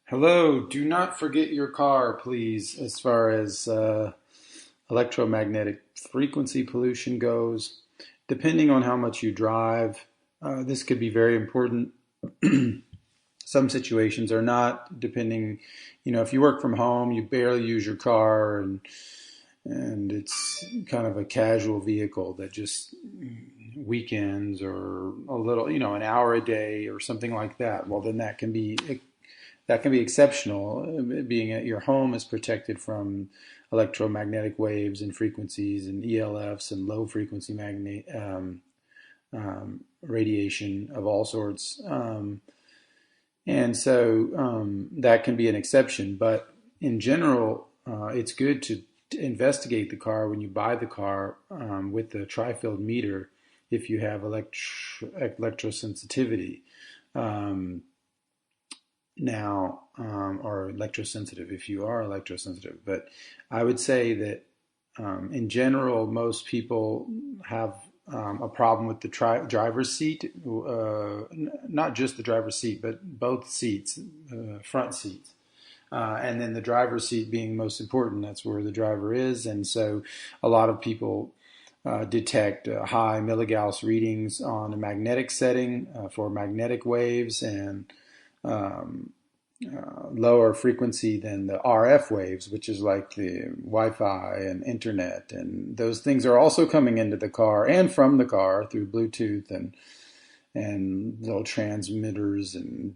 Hello, do not forget your car, please, as far as electromagnetic frequency pollution goes. Depending on how much you drive, this could be very important. Some situations are not, depending, if you work from home, you barely use your car and it's kind of a casual vehicle that just weekends or a little, an hour a day or something like that. Well, then that can be exceptional. Being at your home is protected from electromagnetic waves and frequencies and ELFs and low frequency radiation of all sorts. And so that can be an exception. But in general, it's good to investigate the car when you buy the car with the tri-field meter if you have electrosensitivity. Um, or electrosensitive if you are electrosensitive. But I would say that in general, most people have a problem with the driver's seat, not just the driver's seat, but both seats, front seats. And then the driver's seat being most important, that's where the driver is. And so a lot of people detect high milligauss readings on a magnetic setting for magnetic waves and lower frequency than the RF waves, which is like the Wi-Fi and internet. And those things are also coming into the car and from the car through Bluetooth and little transmitters. And,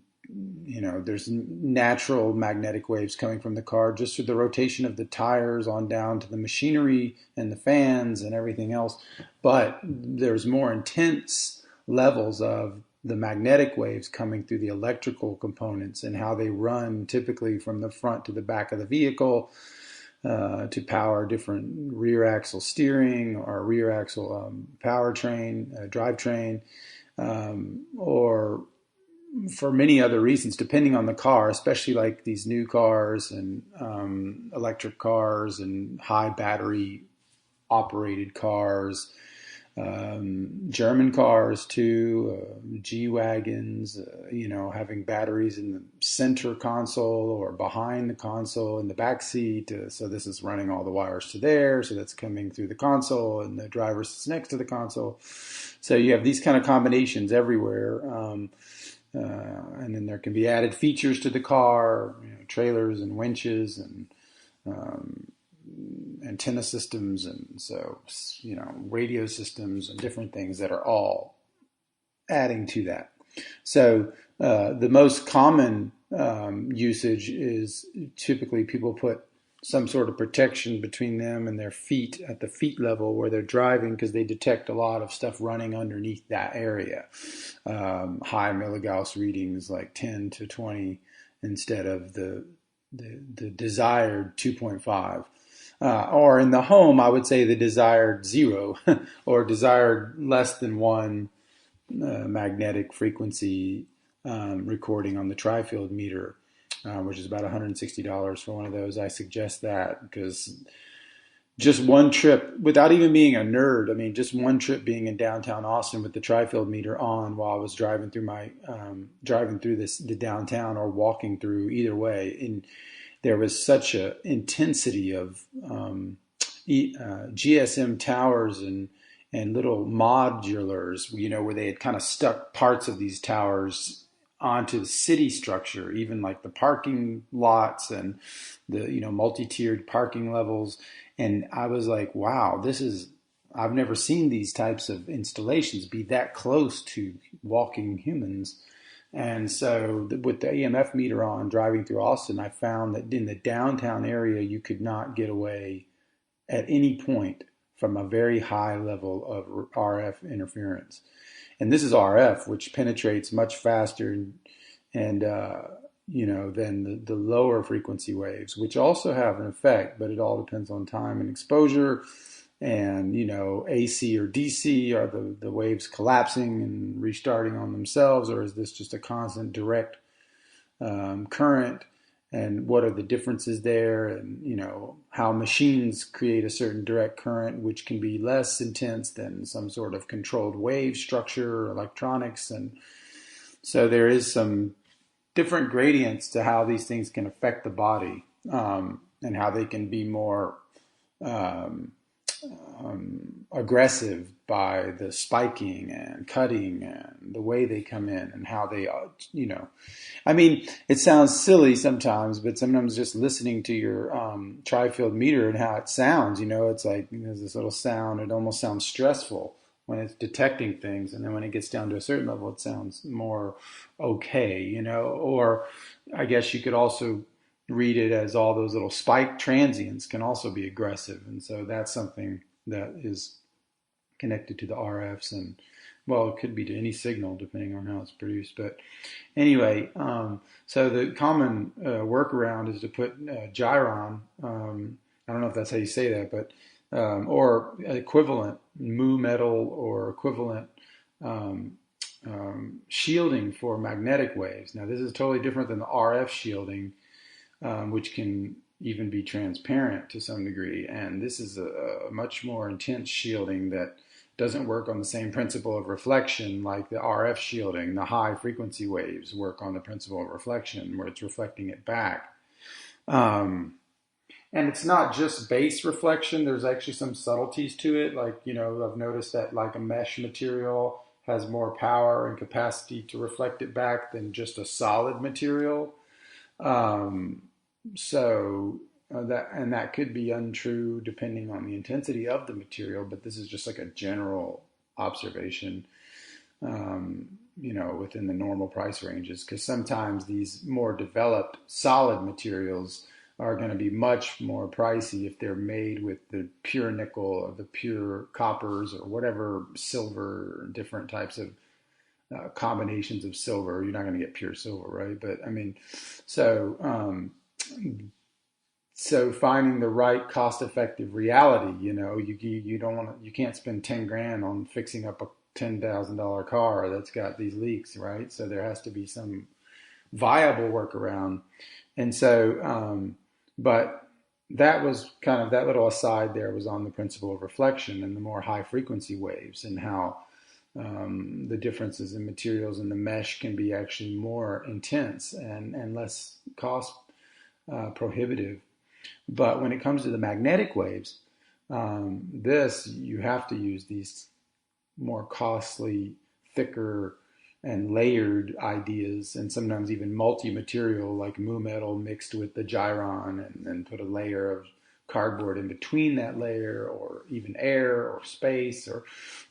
there's natural magnetic waves coming from the car just through the rotation of the tires on down to the machinery and the fans and everything else. But there's more intense levels of the magnetic waves coming through the electrical components and how they run typically from the front to the back of the vehicle to power different rear axle steering or rear axle powertrain, drivetrain, or for many other reasons, depending on the car, especially like these new cars and electric cars and high battery operated cars. German cars too, G-Wagons, having batteries in the center console or behind the console in the back seat. So this is running all the wires to there. So that's coming through the console and the driver sits next to the console. So you have these kind of combinations everywhere. And then there can be added features to the car, trailers and winches and antenna systems, and so radio systems and different things that are all adding to that. So the most common usage is typically people put some sort of protection between them and their feet at the feet level where they're driving because they detect a lot of stuff running underneath that area. High milligauss readings like 10 to 20 instead of the desired 2.5. Or in the home, I would say the desired 0 or desired less than 1 magnetic frequency recording on the tri-field meter, which is about $160 for one of those. I suggest that because just one trip, without even being a nerd, I mean, just one trip being in downtown Austin with the tri-field meter on while I was driving through the downtown or walking through, either way, and there was such a intensity of GSM towers and little modulars, where they had kind of stuck parts of these towers onto the city structure, even like the parking lots and the, multi-tiered parking levels. And I was like, wow, I've never seen these types of installations be that close to walking humans. And so with the EMF meter on driving through Austin, I found that in the downtown area, you could not get away at any point from a very high level of RF interference. And this is RF, which penetrates much faster and than the lower frequency waves, which also have an effect, but it all depends on time and exposure. And, AC or DC, are the waves collapsing and restarting on themselves, or is this just a constant direct current? And what are the differences there? And, how machines create a certain direct current, which can be less intense than some sort of controlled wave structure or electronics. And so there is some different gradients to how these things can affect the body, and how they can be more um, aggressive by the spiking and cutting and the way they come in and how they, I mean, it sounds silly sometimes, but sometimes just listening to your tri-field meter and how it sounds, it's like there's this little sound. It almost sounds stressful when it's detecting things, and then when it gets down to a certain level, it sounds more okay, Or I guess you could also read it as all those little spike transients can also be aggressive, and so that's something that is connected to the RFs, and well, it could be to any signal depending on how it's produced. But anyway, so the common workaround is to put gyron. I don't know if that's how you say that, but or equivalent mu metal or equivalent um, shielding for magnetic waves. Now, this is totally different than the RF shielding, which can even be transparent to some degree. And this is a much more intense shielding that doesn't work on the same principle of reflection like the RF shielding. The high frequency waves work on the principle of reflection, where it's reflecting it back. Um, and it's not just base reflection. There's actually some subtleties to it. Like, I've noticed that like a mesh material has more power and capacity to reflect it back than just a solid material. Um, that could be untrue depending on the intensity of the material, but this is just like a general observation, within the normal price ranges, because sometimes these more developed solid materials are going to be much more pricey if they're made with the pure nickel or the pure coppers or whatever silver, different types of combinations of silver. You're not going to get pure silver, right? But I mean, so so finding the right cost-effective reality, you don't want to, you can't spend 10 grand on fixing up a $10,000 car that's got these leaks, right? So there has to be some viable workaround, and so, but that was kind of that little aside there was on the principle of reflection and the more high frequency waves and how the differences in materials in the mesh can be actually more intense and less cost prohibitive. But when it comes to the magnetic waves, this you have to use these more costly, thicker, and layered ideas, and sometimes even multi-material like mu metal mixed with the gyron, and then put a layer of cardboard in between that layer, or even air or space, or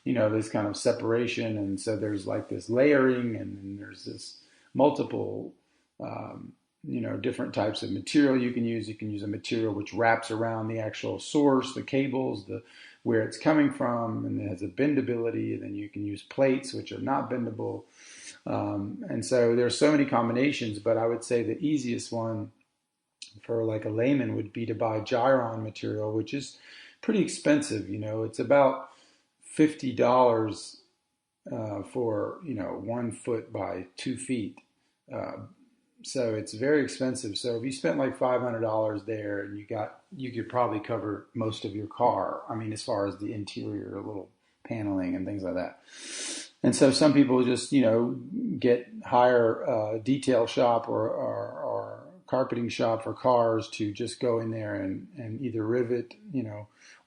this kind of separation. And so there's like this layering, and then there's this multiple different types of material you can use. You can use a material which wraps around the actual source, the cables, the where it's coming from, and it has a bendability. And then you can use plates which are not bendable. And so there's so many combinations, but I would say the easiest one for like a layman would be to buy gyron material, which is pretty expensive. It's about $50 for 1 foot by 2 feet. Uh, so it's very expensive. So if you spent like $500 there, and you could probably cover most of your car. I mean, as far as the interior, little paneling and things like that. And so some people just get hire a detail shop or carpeting shop for cars to just go in there and either rivet,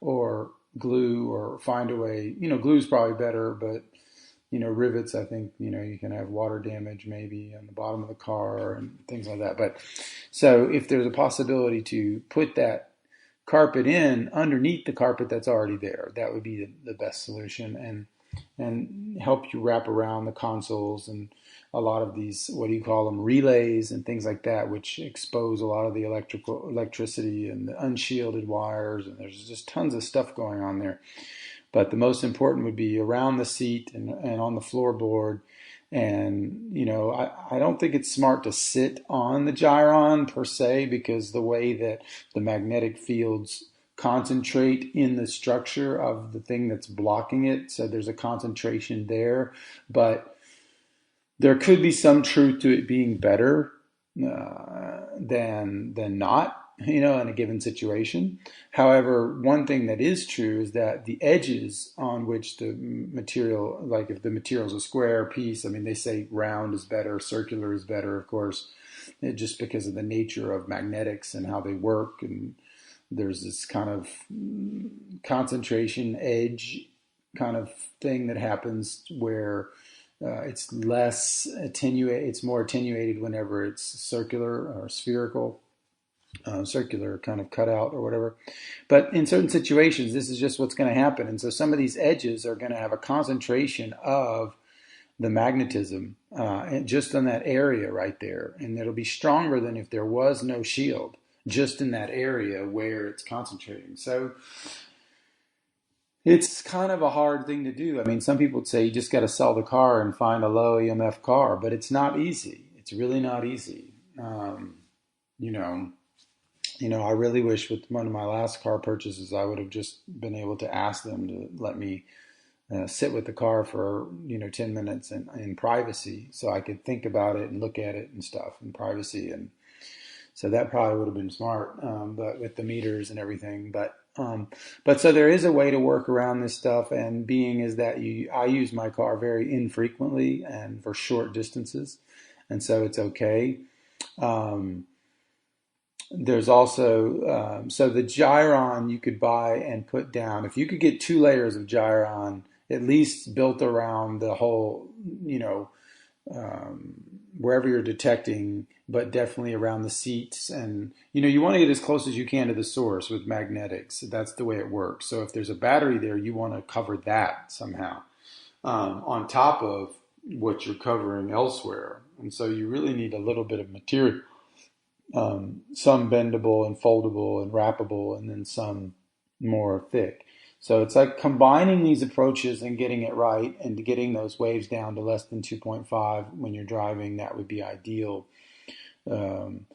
or glue, or find a way. Glue's probably better, but rivets, I think, you can have water damage maybe on the bottom of the car and things like that. But so if there's a possibility to put that carpet in underneath the carpet that's already there, that would be the best solution, and help you wrap around the consoles and a lot of these, what do you call them, relays and things like that, which expose a lot of the electricity and the unshielded wires, and there's just tons of stuff going on there. But the most important would be around the seat and on the floorboard. And, I don't think it's smart to sit on the gyron per se, because the way that the magnetic fields concentrate in the structure of the thing that's blocking it, so there's a concentration there. But there could be some truth to it being better than not. in a given situation. However, one thing that is true is that the edges on which the material, like if the material is a square piece, I mean, they say round is better, circular is better, of course, just because of the nature of magnetics and how they work. And there's this kind of concentration edge kind of thing that happens where it's less attenuated, it's more attenuated whenever it's circular or spherical, circular kind of cutout or whatever. But in certain situations, this is just what's going to happen. And so some of these edges are going to have a concentration of the magnetism just on that area right there. And it'll be stronger than if there was no shield, just in that area where it's concentrating. So it's kind of a hard thing to do. I mean, some people would say you just got to sell the car and find a low EMF car, but it's not easy. It's really not easy. You know, I really wish with one of my last car purchases, I would have just been able to ask them to let me sit with the car for 10 minutes in privacy, so I could think about it and look at it and stuff in privacy. And so that probably would have been smart, but with the meters and everything. But so there is a way to work around this stuff, and being is that I use my car very infrequently and for short distances, and so it's okay. There's also so the gyron you could buy and put down. If you could get 2 layers of gyron, at least built around the whole, wherever you're detecting, but definitely around the seats. And, you want to get as close as you can to the source with magnetics. That's the way it works. So if there's a battery there, you want to cover that somehow on top of what you're covering elsewhere. And so you really need a little bit of material, some bendable and foldable and wrappable, and then some more thick. So it's like combining these approaches and getting it right, and getting those waves down to less than 2.5 when you're driving. That would be ideal. And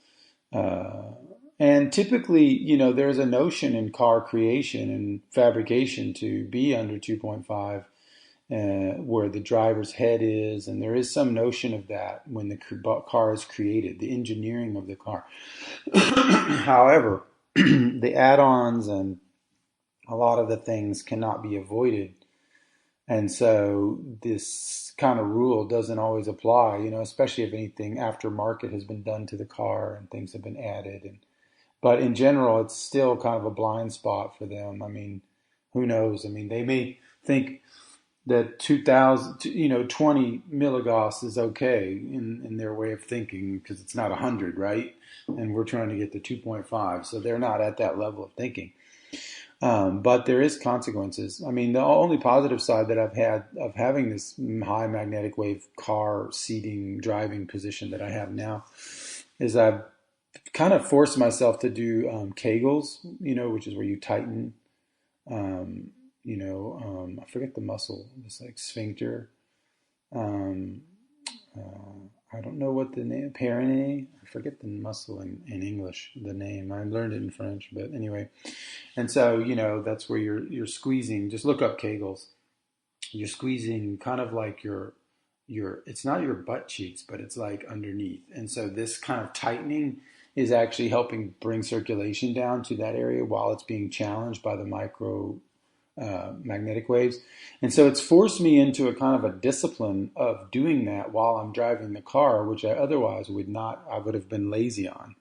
typically, there's a notion in car creation and fabrication to be under 2.5, where the driver's head is, and there is some notion of that when the car is created, the engineering of the car. However, the add-ons and a lot of the things cannot be avoided. And so this kind of rule doesn't always apply, especially if anything aftermarket has been done to the car and things have been added. But in general, it's still kind of a blind spot for them. I mean, who knows? I mean, they may think that 20 milligauss is okay in their way of thinking, because it's not 100, right? And we're trying to get to 2.5. So they're not at that level of thinking. But there is consequences. I mean, the only positive side that I've had of having this high magnetic wave car seating driving position that I have now is I've kind of forced myself to do Kegels, which is where you tighten, I forget the muscle, it's like sphincter. I don't know what the name, périnée. I forget the muscle in English, the name. I learned it in French, but anyway. And so, that's where you're squeezing. Just look up Kegels. You're squeezing kind of like your it's not your butt cheeks, but it's like underneath. And so this kind of tightening is actually helping bring circulation down to that area while it's being challenged by the micro magnetic waves. And so it's forced me into a kind of a discipline of doing that while I'm driving the car, which I otherwise I would have been lazy on.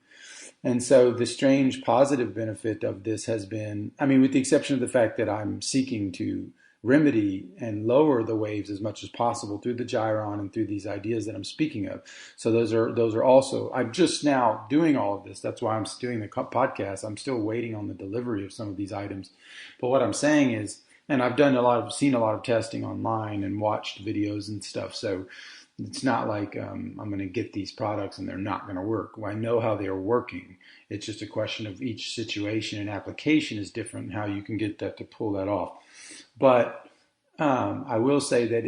And so the strange positive benefit of this has been, I mean, with the exception of the fact that I'm seeking to remedy and lower the waves as much as possible through the gyron and through these ideas that I'm speaking of. So those are also, I'm just now doing all of this. That's why I'm doing the podcast. I'm still waiting on the delivery of some of these items. But what I'm saying is, and I've seen a lot of testing online and watched videos and stuff. So it's not like I'm going to get these products and they're not going to work. Well, I know how they are working. It's just a question of each situation and application is different, and how you can get that to pull that off. But I will say that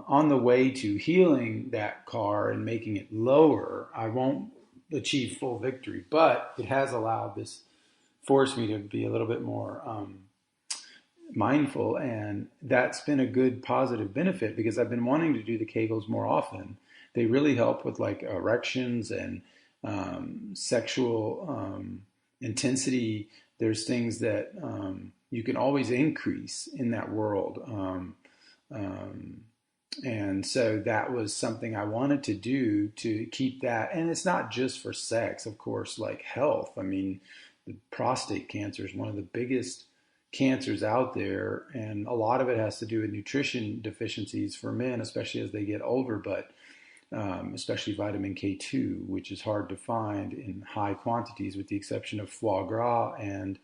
on the way to healing that car and making it lower, I won't achieve full victory, but it has forced me to be a little bit more mindful, and that's been a good positive benefit because I've been wanting to do the Kegels more often. They really help with like erections and sexual intensity. There's things that you can always increase in that world. Um, and so that was something I wanted to do to keep that. And it's not just for sex, of course, like health. I mean, the prostate cancer is one of the biggest cancers out there. And a lot of it has to do with nutrition deficiencies for men, especially as they get older, but especially vitamin K2, which is hard to find in high quantities, with the exception of foie gras and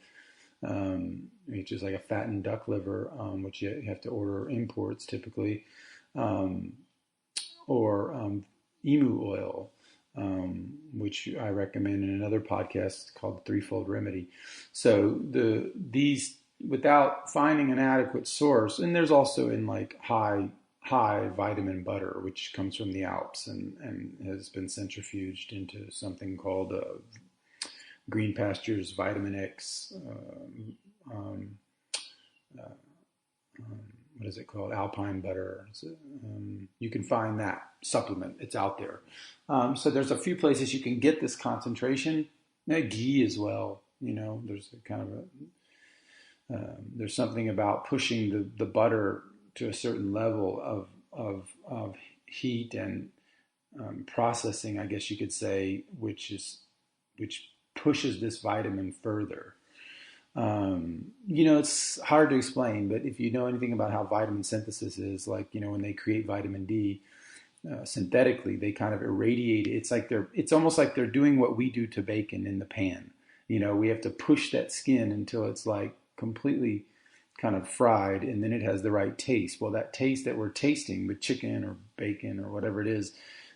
which is like a fattened duck liver, which you have to order imports typically, um, or emu oil, which I recommend in another podcast called Threefold Remedy. So these without finding an adequate source, and there's also in like high vitamin butter, which comes from the Alps and has been centrifuged into something called Green Pastures Vitamin X. Um, uh, what is it called? Alpine butter. So, you can find that supplement. It's out there. So there's a few places you can get this concentration. Ghee as well. You know, there's a kind of there's something about pushing the butter to a certain level of heat and processing, I guess you could say, which pushes this vitamin further. It's hard to explain, but if you know anything about how vitamin synthesis is, like, when they create vitamin D synthetically, they kind of irradiate it. It's almost like they're doing what we do to bacon in the pan. We have to push that skin until it's like completely kind of fried, and then it has the right taste. Well, that taste that we're tasting with chicken or bacon or whatever it is,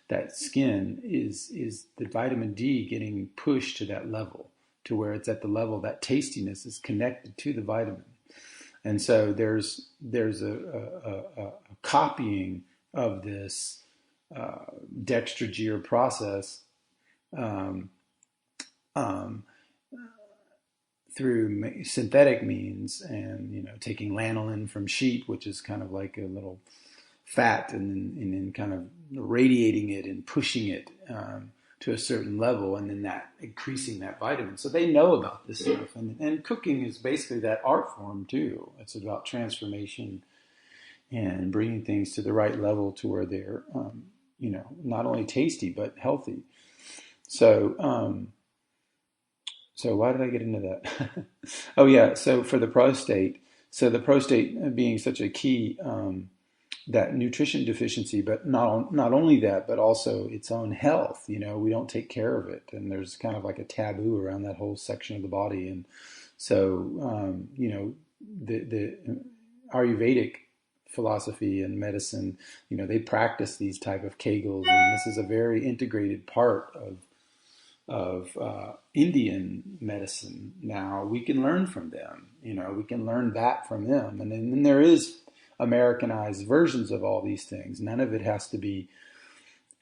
that skin is the vitamin D getting pushed to that level, to where it's at the level that tastiness is connected to the vitamin. And so there's a copying of this dextrogir process um, um, through synthetic means, and taking lanolin from sheep, which is kind of like a little fat, and then kind of radiating it and pushing it to a certain level, and then that increasing that vitamin. So they know about this stuff, and cooking is basically that art form too. It's about transformation and bringing things to the right level to where they're not only tasty but healthy. So why did I get into that? Oh yeah, so for the prostate, the prostate being such a key, that nutrition deficiency, but not only that, but also its own health. We don't take care of it, and there's kind of like a taboo around that whole section of the body. And so the Ayurvedic philosophy and medicine, they practice these type of Kegels, and this is a very integrated part of Indian medicine. Now we can learn from them. We can learn that from them, and then there is Americanized versions of all these things. None of it has to be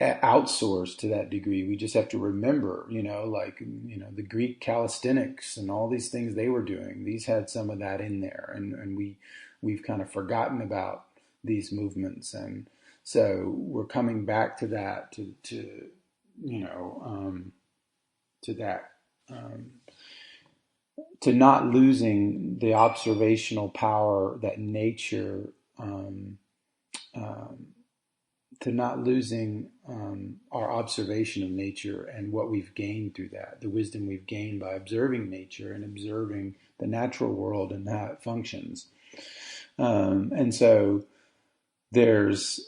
outsourced to that degree. We just have to remember, the Greek calisthenics and all these things they were doing. These had some of that in there, and we've kind of forgotten about these movements, and so we're coming back to that to that. To not losing the observational power that nature, to not losing our observation of nature and what we've gained through that, the wisdom we've gained by observing nature and observing the natural world and how it functions. And so there's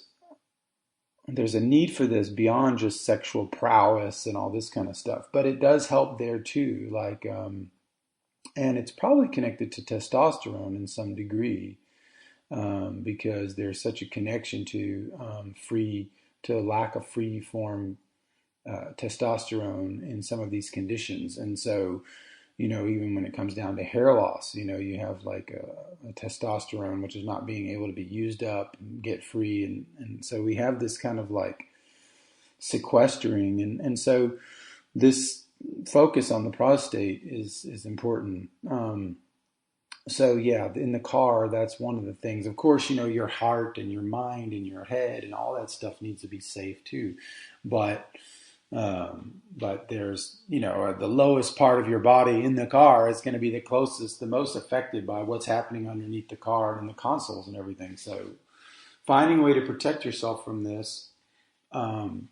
a need for this beyond just sexual prowess and all this kind of stuff, but it does help there too. And it's probably connected to testosterone in some degree, because there's such a connection to lack of free form testosterone in some of these conditions. And so, even when it comes down to hair loss, you have like a testosterone which is not being able to be used up and get free, and so we have this kind of like sequestering, and so this focus on the prostate is important. So yeah, in the car, that's one of the things. Of course, your heart and your mind and your head and all that stuff needs to be safe too. But there's, the lowest part of your body in the car is going to be the closest, the most affected by what's happening underneath the car and the consoles and everything. So finding a way to protect yourself from this, um,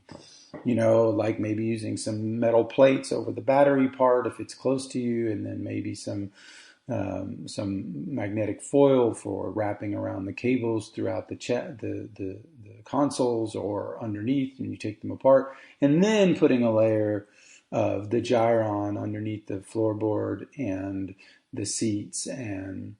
like maybe using some metal plates over the battery part if it's close to you, and then maybe some magnetic foil for wrapping around the cables throughout the consoles or underneath when you take them apart, and then putting a layer of the gyron underneath the floorboard and the seats and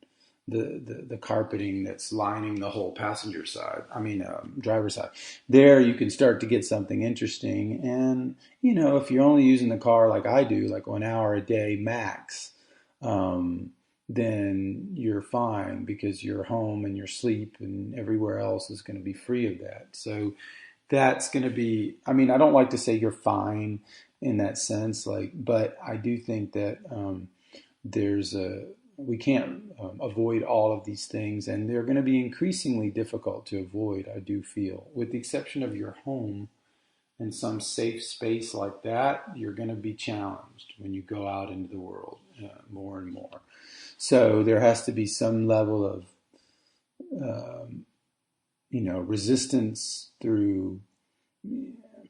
the carpeting that's lining the whole passenger side. I mean, driver's side. There you can start to get something interesting. And, if you're only using the car like I do, like 1 hour a day max, then you're fine because your home and your sleep and everywhere else is going to be free of that. So that's going to be, I mean, I don't like to say you're fine in that sense, but I do think that there's we can't avoid all of these things, and they're going to be increasingly difficult to avoid, I do feel. With the exception of your home and some safe space like that, you're going to be challenged when you go out into the world more and more. So there has to be some level of, um, resistance through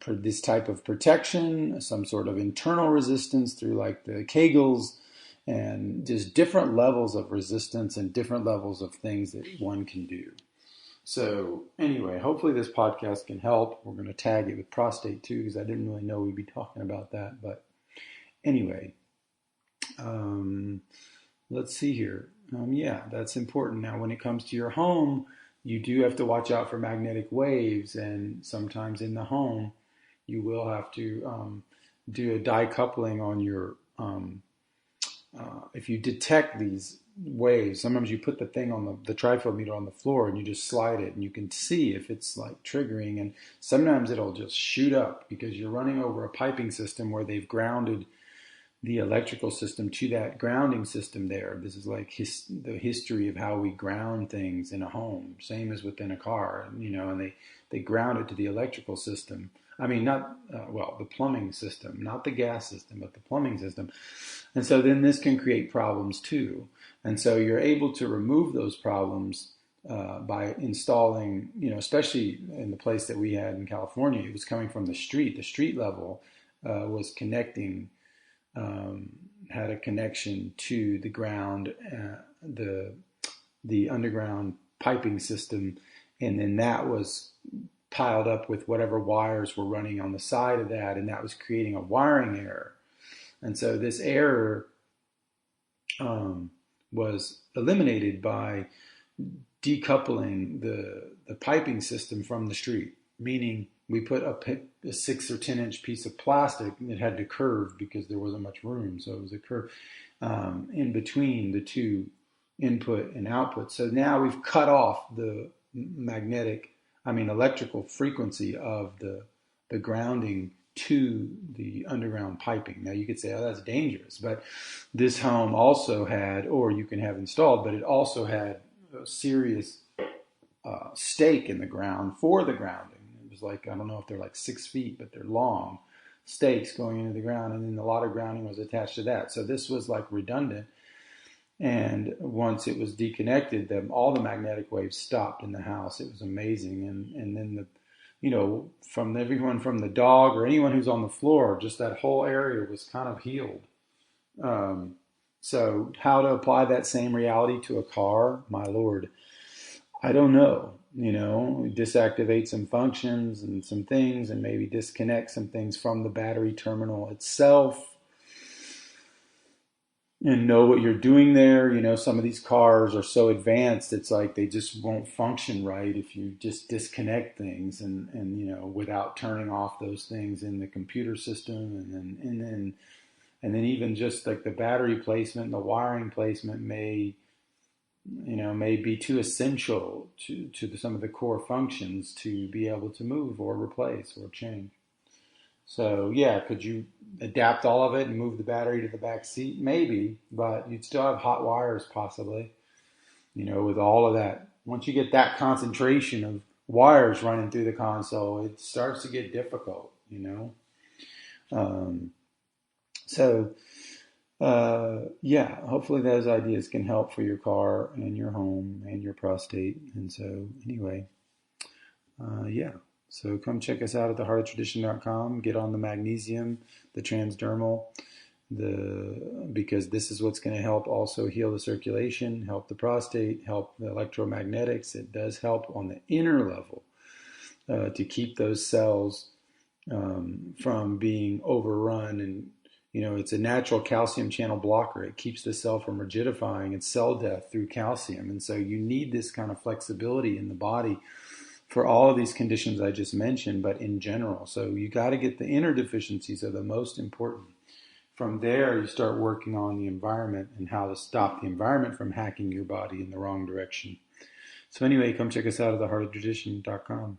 for this type of protection, some sort of internal resistance through like the Kegels, and just different levels of resistance and different levels of things that one can do. So anyway, hopefully this podcast can help. We're going to tag it with prostate too, because I didn't really know we'd be talking about that. But anyway, um, let's see here. Yeah, that's important. Now, when it comes to your home, you do have to watch out for magnetic waves, and sometimes in the home, you will have to do a decoupling on your. If you detect these waves, sometimes you put the thing on the trifield meter on the floor and you just slide it, and you can see if it's like triggering. And sometimes it'll just shoot up because you're running over a piping system where they've grounded the electrical system to that grounding system there. This is like the history of how we ground things in a home, same as within a car, and they ground it to the electrical system. I mean, not, the plumbing system, not the gas system, but the plumbing system. And so then this can create problems too. And so you're able to remove those problems by installing, especially in the place that we had in California, it was coming from the street. The street level was connecting, had a connection to the ground, the underground piping system, and then that was piled up with whatever wires were running on the side of that, and that was creating a wiring error. And so this error was eliminated by decoupling the piping system from the street, meaning we put a 6 or 10 inch piece of plastic that had to curve because there wasn't much room. So it was a curve in between the two input and output. So now we've cut off the electrical frequency of the grounding to the underground piping. Now you could say, oh, that's dangerous. But this home also had, or you can have installed, but it also had a serious stake in the ground for the grounding. It was like, I don't know if they're like 6 feet, but they're long stakes going into the ground. And then a lot of grounding was attached to that. So this was like redundant. And once it was deconnected, all the magnetic waves stopped in the house. It was amazing. And then from everyone from the dog or anyone who's on the floor, just that whole area was kind of healed. So how to apply that same reality to a car, my Lord, I don't know. Deactivate some functions and some things and maybe disconnect some things from the battery terminal itself and know what you're doing there. Some of these cars are so advanced, it's like they just won't function right if you just disconnect things and without turning off those things in the computer system. And then even just like the battery placement and the wiring placement may be too essential to some of the core functions to be able to move or replace or change. So yeah, could you adapt all of it and move the battery to the back seat? Maybe, but you'd still have hot wires possibly, with all of that. Once you get that concentration of wires running through the console, it starts to get difficult. Um, so, yeah, hopefully those ideas can help for your car and your home and your prostate. And so, anyway, yeah. So come check us out at theheartoftradition.com. Get on the magnesium, the transdermal, because this is what's going to help also heal the circulation, help the prostate, help the electromagnetics. It does help on the inner level to keep those cells from being overrun. And it's a natural calcium channel blocker. It keeps the cell from rigidifying. It's cell death through calcium. And so you need this kind of flexibility in the body for all of these conditions I just mentioned, but in general. So you got to get the inner deficiencies are the most important. From there, you start working on the environment and how to stop the environment from hacking your body in the wrong direction. So anyway, come check us out at theheartoftradition.com.